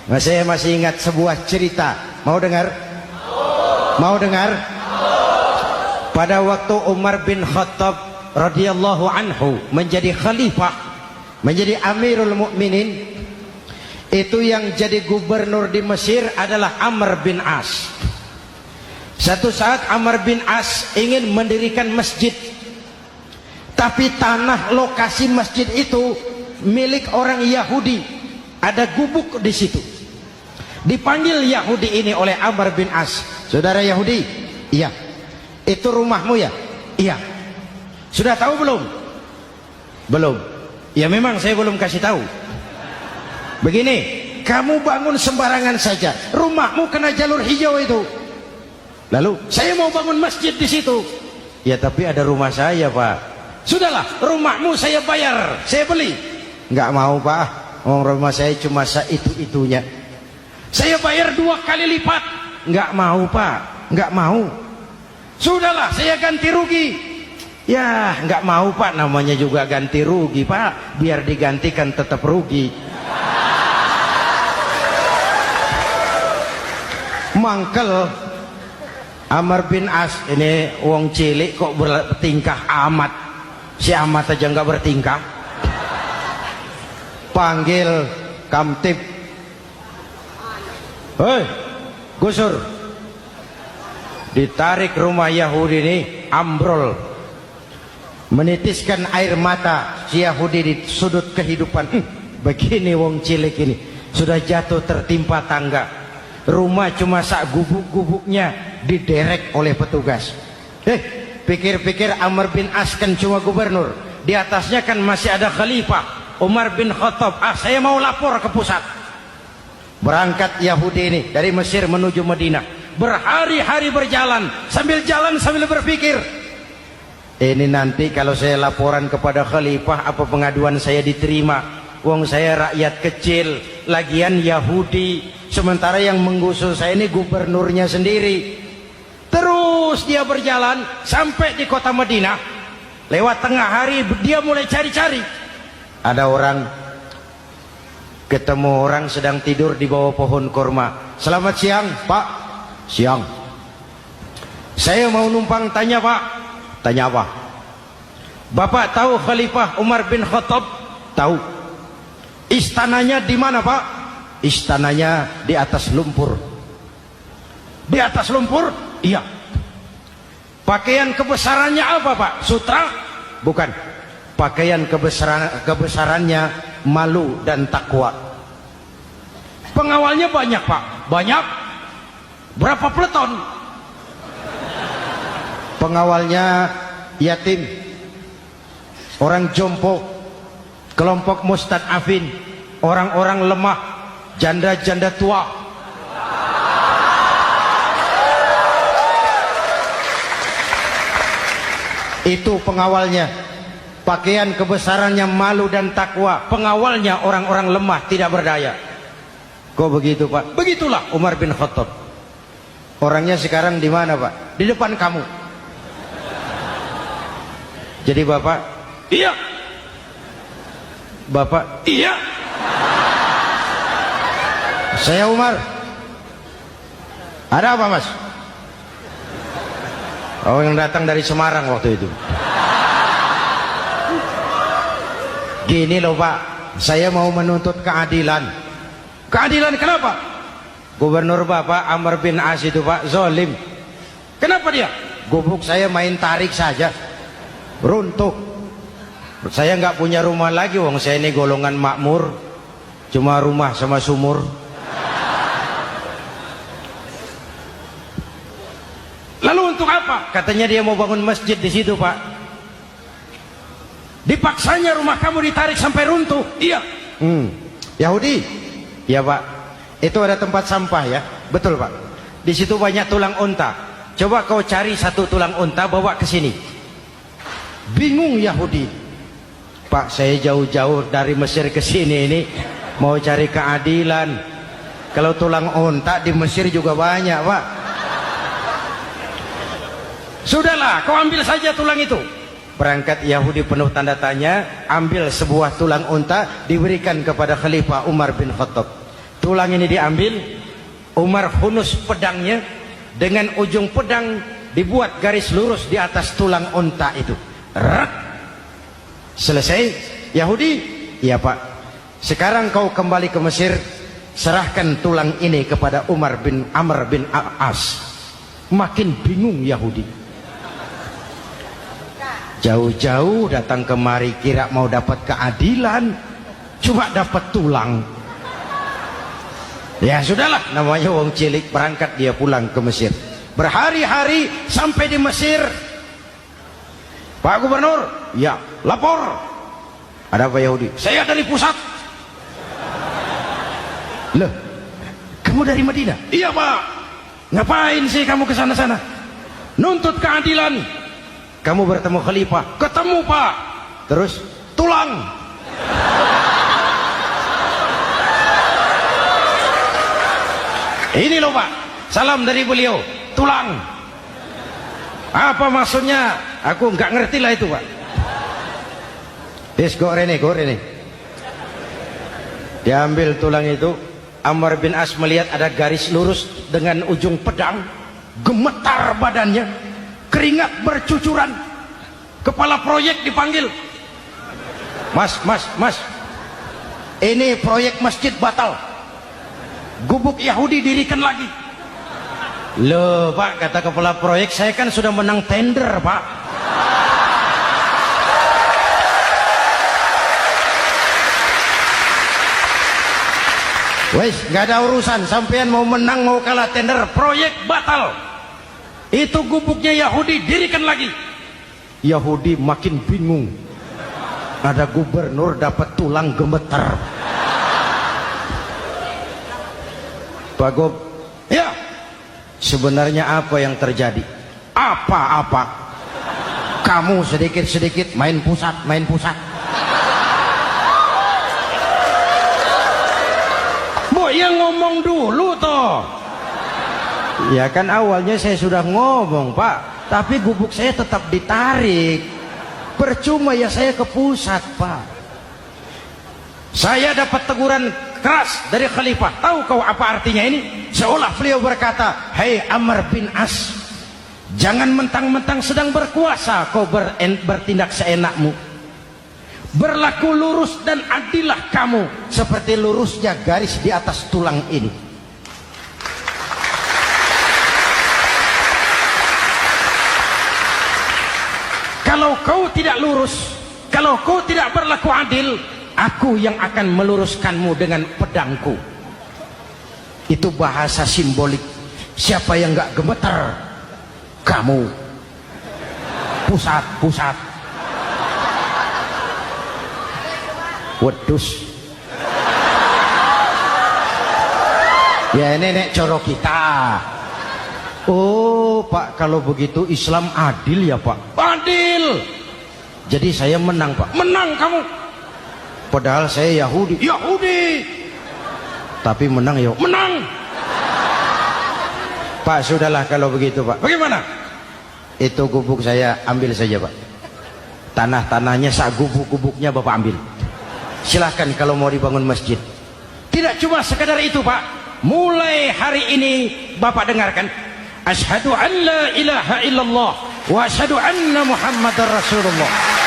Nah, saya masih ingat sebuah cerita. Mau dengar? Mau dengar? Pada waktu Umar bin Khattab radhiyallahu anhu menjadi khalifah, menjadi Amirul Mukminin, itu yang jadi gubernur di Mesir adalah Amr bin As. Satu saat Amr bin As ingin mendirikan masjid, tapi tanah lokasi masjid itu milik orang Yahudi. Ada gubuk di situ. Dipanggil Yahudi ini oleh Amr bin As. Saudara Yahudi, iya. Itu rumahmu ya? Iya. Sudah tahu belum? Belum. Ya memang saya belum kasih tahu. Begini, kamu bangun sembarangan saja, rumahmu kena jalur hijau itu. Lalu saya mau bangun masjid di situ. Ya tapi ada rumah saya, Pak. Sudahlah, rumahmu saya bayar, saya beli. Enggak mau, Pak. Rumah saya cuma itu-itunya. Saya bayar 2 kali lipat. Enggak mau, Pak. Enggak mau. Sudahlah, saya ganti rugi. Ya, enggak mau, Pak. Namanya juga ganti rugi, Pak. Biar digantikan tetap rugi. Mangkel Amr bin As ini wong cilik kok bertingkah amat. Si amat aja enggak bertingkah. Panggil kamtib. Hei, gusur. Ditarik rumah Yahudi ini, ambrol. Menitiskan air mata si Yahudi di sudut kehidupan. Begini wong cilik ini, sudah jatuh tertimpa tangga. Rumah cuma sak gubuk-gubuknya diderek oleh petugas. Pikir-pikir Amr bin As kan cuma gubernur, di atasnya kan masih ada khalifah Umar bin Khattab. Saya mau lapor ke pusat. Berangkat Yahudi ini dari Mesir menuju Madinah. Berhari-hari berjalan, sambil berpikir, ini nanti kalau saya laporan kepada khalifah, apa pengaduan saya diterima? Wong saya rakyat kecil, lagian Yahudi, sementara yang menggusur saya ini gubernurnya sendiri. Terus dia berjalan sampai di kota Madinah. Lewat tengah hari dia mulai cari-cari. Ada orang, ketemu orang sedang tidur di bawah pohon kurma. Selamat siang, Pak. Siang. Saya mau numpang tanya, Pak. Tanya apa? Bapak tahu Khalifah Umar bin Khattab? Tahu. Istananya di mana, Pak? Istananya di atas lumpur. Di atas lumpur? Iya. Pakaian kebesarannya apa, Pak? Sutra? Bukan. Pakaian kebesarannya malu dan takwa. Pengawalnya banyak, Pak. Banyak. Berapa peleton? Pengawalnya yatim, orang jompo, kelompok mustad'afin, orang-orang lemah, janda-janda tua. Itu pengawalnya. Pakaian kebesarannya malu dan takwa. Pengawalnya orang-orang lemah, tidak berdaya. Kok begitu, Pak? Begitulah Umar bin Khattab. Orangnya sekarang di mana, Pak? Di depan kamu. Jadi Bapak? Iya. Bapak? Iya. Saya Umar. Ada apa, Mas? Oh, yang datang dari Semarang waktu itu. Gini loh, Pak, saya mau menuntut keadilan. Keadilan kenapa? Gubernur Bapak Amr bin As itu, Pak, zolim. Kenapa dia? Gubuk saya main tarik saja, runtuh. Saya nggak punya rumah lagi, wong saya ini golongan makmur, cuma rumah sama sumur. Lalu untuk apa? Katanya dia mau bangun masjid di situ, Pak. Dipaksanya rumah kamu ditarik sampai runtuh. Iya. Yahudi? Ya, Pak. Itu ada tempat sampah ya. Betul, Pak. Di situ banyak tulang unta. Coba kau cari satu tulang unta bawa ke sini. Bingung Yahudi. Pak, saya jauh-jauh dari Mesir ke sini ini mau cari keadilan. Kalau tulang unta di Mesir juga banyak, Pak. Sudahlah, kau ambil saja tulang itu. Berangkat Yahudi penuh tanda tanya, ambil sebuah tulang unta, diberikan kepada Khalifah Umar bin Khattab. Tulang ini diambil, Umar hunus pedangnya, dengan ujung pedang dibuat garis lurus di atas tulang unta itu. Rak. Selesai. Yahudi, iya Pak, sekarang kau kembali ke Mesir, serahkan tulang ini kepada Umar bin Amr bin As. Makin bingung Yahudi, jauh-jauh datang kemari kira mau dapat keadilan, cuma dapat tulang. Ya sudahlah, namanya wong cilik, berangkat dia pulang ke Mesir. Berhari-hari sampai di Mesir. Pak Gubernur, ya lapor. Ada apa Yahudi? Saya dari pusat. Loh, kamu dari Madinah? Iya Pak. Ngapain sih kamu ke sana-sana? Nuntut keadilan. Kamu bertemu khalifah? Ketemu Pak. Terus tulang. Ini loh Pak, salam dari beliau, tulang. Apa maksudnya? Aku nggak ngerti lah itu Pak. Yes, go rene. Diambil tulang itu, Amr bin As melihat ada garis lurus dengan ujung pedang, gemetar badannya, keringat bercucuran. Kepala proyek dipanggil. Mas, ini proyek masjid batal. Gubuk Yahudi dirikan lagi. Loh Pak, kata kepala proyek, saya kan sudah menang tender Pak. Wes, nggak ada urusan, sampean mau menang mau kalah tender, proyek batal. Itu gubuknya Yahudi dirikan lagi. Yahudi makin bingung. Ada gubernur dapat tulang gemeter. Pak Gob, ya, sebenarnya apa yang terjadi? Apa-apa? Kamu sedikit-sedikit main pusat. Bu, yang ngomong dulu toh. Ya kan awalnya saya sudah ngomong Pak, tapi gubuk saya tetap ditarik. Percuma ya saya ke pusat Pak. Saya dapat teguran keras dari khalifah. Tahu kau apa artinya ini? Seolah beliau berkata, "Hei Amr bin As, jangan mentang-mentang sedang berkuasa kau bertindak seenakmu. Berlaku lurus dan adillah kamu seperti lurusnya garis di atas tulang ini." Kalau kau tidak lurus, kalau kau tidak berlaku adil, aku yang akan meluruskanmu dengan pedangku. Itu bahasa simbolik. Siapa yang gak gemeter? Kamu. Pusat. Wedus. Ya ini nek coro kita. Oh Pak, kalau begitu Islam adil ya Pak? Adil. Jadi saya menang Pak? Menang kamu. Padahal saya Yahudi. Tapi menang ya? Menang. Pak, sudahlah kalau begitu Pak. Bagaimana? Itu gubuk saya ambil saja Pak. Tanah-tanahnya sak gubuk-gubuknya Bapak ambil. Silahkan kalau mau dibangun masjid. Tidak cuma sekadar itu Pak. Mulai hari ini Bapak dengarkan. Asyhadu an la ilaha illallah wa asyhadu anna Muhammadar Rasulullah.